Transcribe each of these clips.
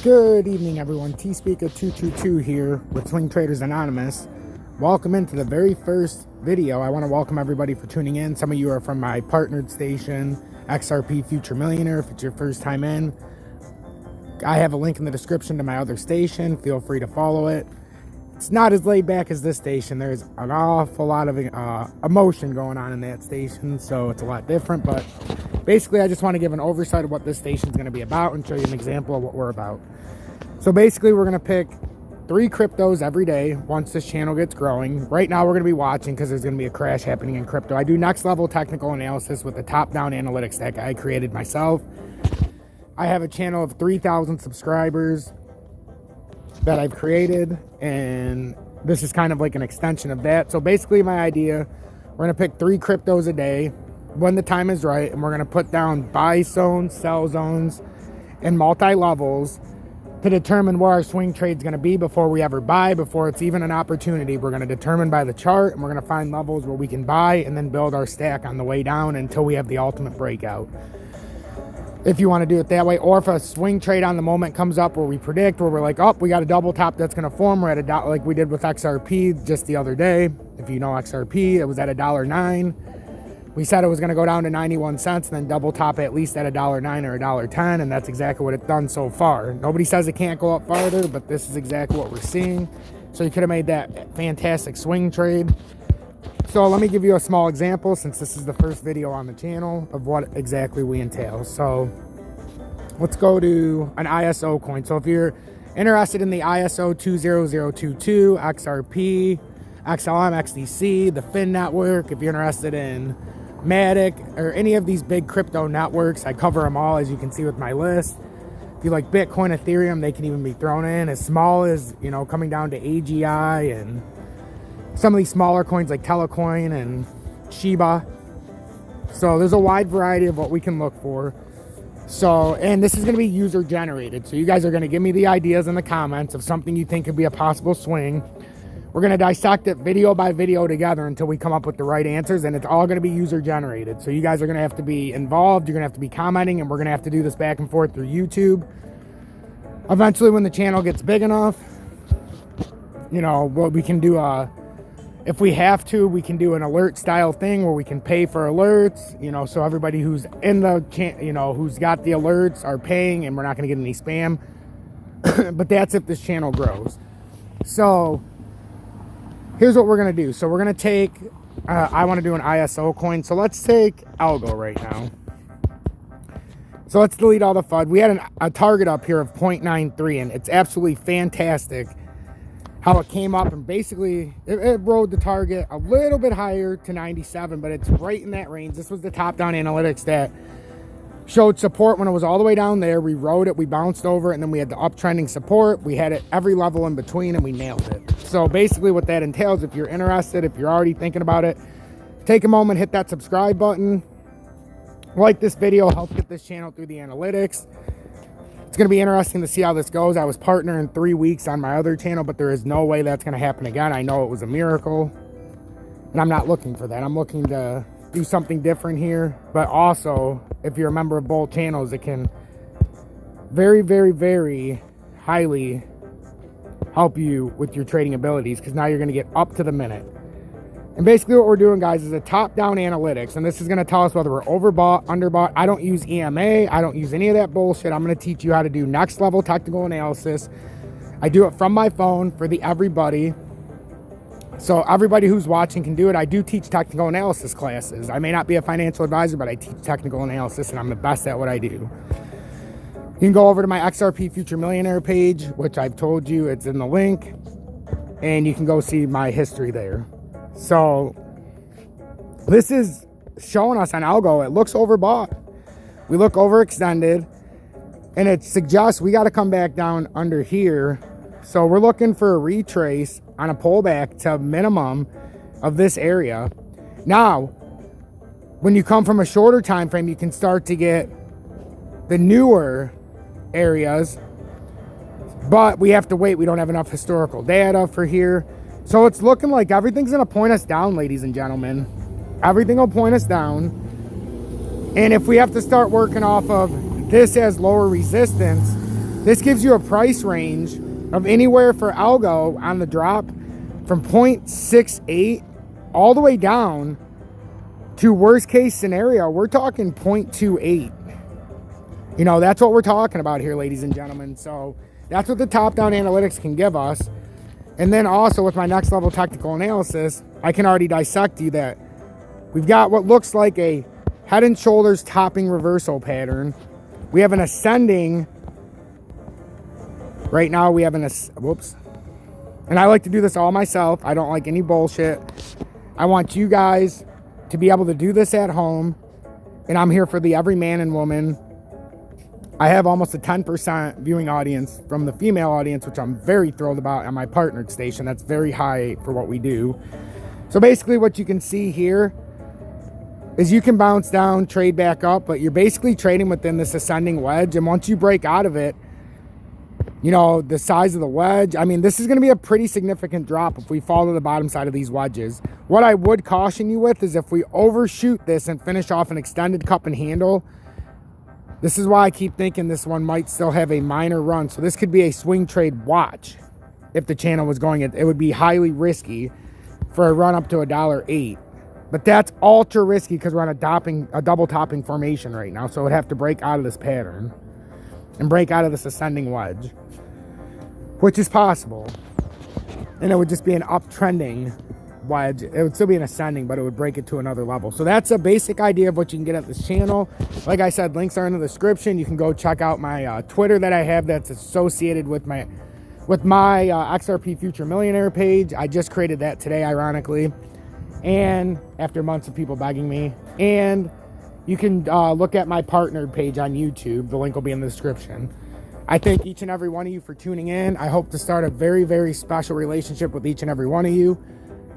Good evening, everyone. T-Speaker222 here with Swing Traders Anonymous. Welcome into the very first video. I want to welcome everybody for tuning in. Some of you are from my partnered station, XRP Future Millionaire. If it's your first time in, I have a link in the description to my other station. Feel free to follow it. It's not as laid back as this station. There's an awful lot of emotion going on in that station, so it's a lot different. But basically, I just want to give an oversight of what this station is going to be about and show you an example of what we're about. So basically, we're going to pick 3 cryptos every day once this channel gets growing. Right now, we're going to be watching because there's going to be a crash happening in crypto. I do next level technical analysis with the top-down analytics that I created myself. I have a channel of 3,000 subscribers that I've created, and this is kind of like an extension of that. So basically, my idea, we're going to pick 3 cryptos a day when the time is right, and we're going to put down buy zones, sell zones, and multi-levels to determine where our swing trade is going to be before we ever buy, before it's even an opportunity. We're going to determine by the chart, and we're going to find levels where we can buy and then build our stack on the way down until we have the ultimate breakout, if you want to do it that way. Or if a swing trade on the moment comes up where we predict, where we're like, oh, we got a double top that's going to form, we're at $1, like we did with XRP just the other day. If you know XRP, it was at $1.09. We said it was going to go down to 91 cents and then double top at least at $1.09 or $1.10, and that's exactly what it's done so far. Nobody says it can't go up farther, but this is exactly what we're seeing. So you could have made that fantastic swing trade. So let me give you a small example, since this is the first video on the channel, of what exactly we entail. So let's go to an ISO coin. So if you're interested in the ISO 20022, XRP, XLM, XDC, the Fin network, if you're interested in Matic or any of these big crypto networks, I cover them all, as you can see with my list. If you like Bitcoin, Ethereum, they can even be thrown in, as small as, you know, coming down to AGI and some of these smaller coins like Telecoin and Shiba. So there's a wide variety of what we can look for. So, and this is going to be user generated. So you guys are going to give me the ideas in the comments of something you think could be a possible swing. We're going to dissect it video by video together until we come up with the right answers, and it's all going to be user generated. So you guys are going to have to be involved. You're going to have to be commenting, and we're going to have to do this back and forth through YouTube. Eventually, when the channel gets big enough, you know, what we can do, if we have to, we can do an alert style thing where we can pay for alerts, you know, so everybody who's in the you know, who's got the alerts are paying, and we're not going to get any spam. But that's if this channel grows. So here's what we're going to do. So we're going to take, I want to do an ISO coin. So let's take Algo right now. So let's delete all the FUD. We had a target up here of 0.93, and it's absolutely fantastic how it came up, and basically it rode the target a little bit higher to 97, but it's right in that range. This was the top-down analytics that showed support when it was all the way down there. We rode it, we bounced over it, and then we had the uptrending support. We had it every level in between, and we nailed it. So basically what that entails, if you're interested, if you're already thinking about it, take a moment, hit that subscribe button, like this video, help get this channel through the analytics. It's going to be interesting to see how this goes. I was partnering 3 weeks on my other channel, but there is no way that's going to happen again. I know it was a miracle, and I'm not looking for that. I'm looking to do something different here. But also, if you're a member of both channels, it can very, very, very highly help you with your trading abilities, because now you're going to get up to the minute. And basically what we're doing, guys, is a top-down analytics, and this is going to tell us whether we're overbought, underbought. I don't use EMA. I don't use any of that bullshit. I'm going to teach you how to do next-level technical analysis. I do it from my phone for everybody. So everybody who's watching can do it. I do teach technical analysis classes. I may not be a financial advisor, but I teach technical analysis, and I'm the best at what I do. You can go over to my XRP Future Millionaire page, which I've told you, it's in the link, and you can go see my history there. So this is showing us on Algo, it looks overbought. We look overextended, and it suggests we got to come back down under here. So we're looking for a retrace on a pullback to minimum of this area. Now, when you come from a shorter time frame, you can start to get the newer areas, but we have to wait. We don't have enough historical data for here. So it's looking like everything's going to point us down, ladies and gentlemen. Everything will point us down. And if we have to start working off of this as lower resistance, This gives you a price range of anywhere for algo on the drop from 0.68 all the way down to worst case scenario, we're talking 0.28. You know, that's what we're talking about here, ladies and gentlemen. So that's what the top-down analytics can give us. And then also with my next level technical analysis, I can already dissect you that we've got what looks like a head and shoulders topping reversal pattern. We have an ascending. Right now we have whoops. And I like to do this all myself. I don't like any bullshit. I want you guys to be able to do this at home. And I'm here for the every man and woman. I have almost a 10% viewing audience from the female audience, which I'm very thrilled about on my partnered station. That's very high for what we do. So basically what you can see here is you can bounce down, trade back up, but you're basically trading within this ascending wedge. And once you break out of it, you know, the size of the wedge, I mean, this is going to be a pretty significant drop if we fall to the bottom side of these wedges. What I would caution you with is if we overshoot this and finish off an extended cup and handle, this is why I keep thinking this one might still have a minor run. So this could be a swing trade watch. If the channel was going, it would be highly risky for a run up to $1.08. But that's ultra risky because we're on a double topping formation right now. So it would have to break out of this pattern and break out of this ascending wedge, which is possible. And it would just be an uptrending wedge. It would still be an ascending, but it would break it to another level. So that's a basic idea of what you can get at this channel. Like I said, links are in the description. You can go check out my Twitter that I have that's associated with my XRP Future Millionaire page. I just created that today, ironically, and after months of people begging me. And you can look at my partnered page on YouTube. The link will be in the description. I thank each and every one of you for tuning in. I hope to start a very, very special relationship with each and every one of you.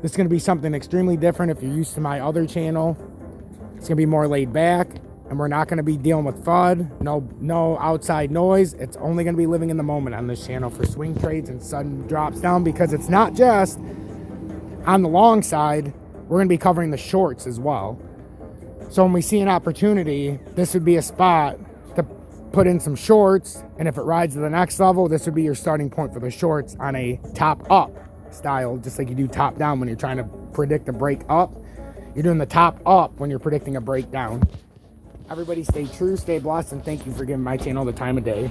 This is going to be something extremely different if you're used to my other channel. It's going to be more laid back, and we're not going to be dealing with FUD, no outside noise. It's only going to be living in the moment on this channel for swing trades and sudden drops down, because it's not just on the long side. We're going to be covering the shorts as well. So when we see an opportunity, this would be a spot to put in some shorts, and if it rides to the next level, this would be your starting point for the shorts on a top up style, just like you do top down when you're trying to predict a break up. You're doing the top up when you're predicting a breakdown. Everybody stay true, stay blessed, and thank you for giving my channel the time of day.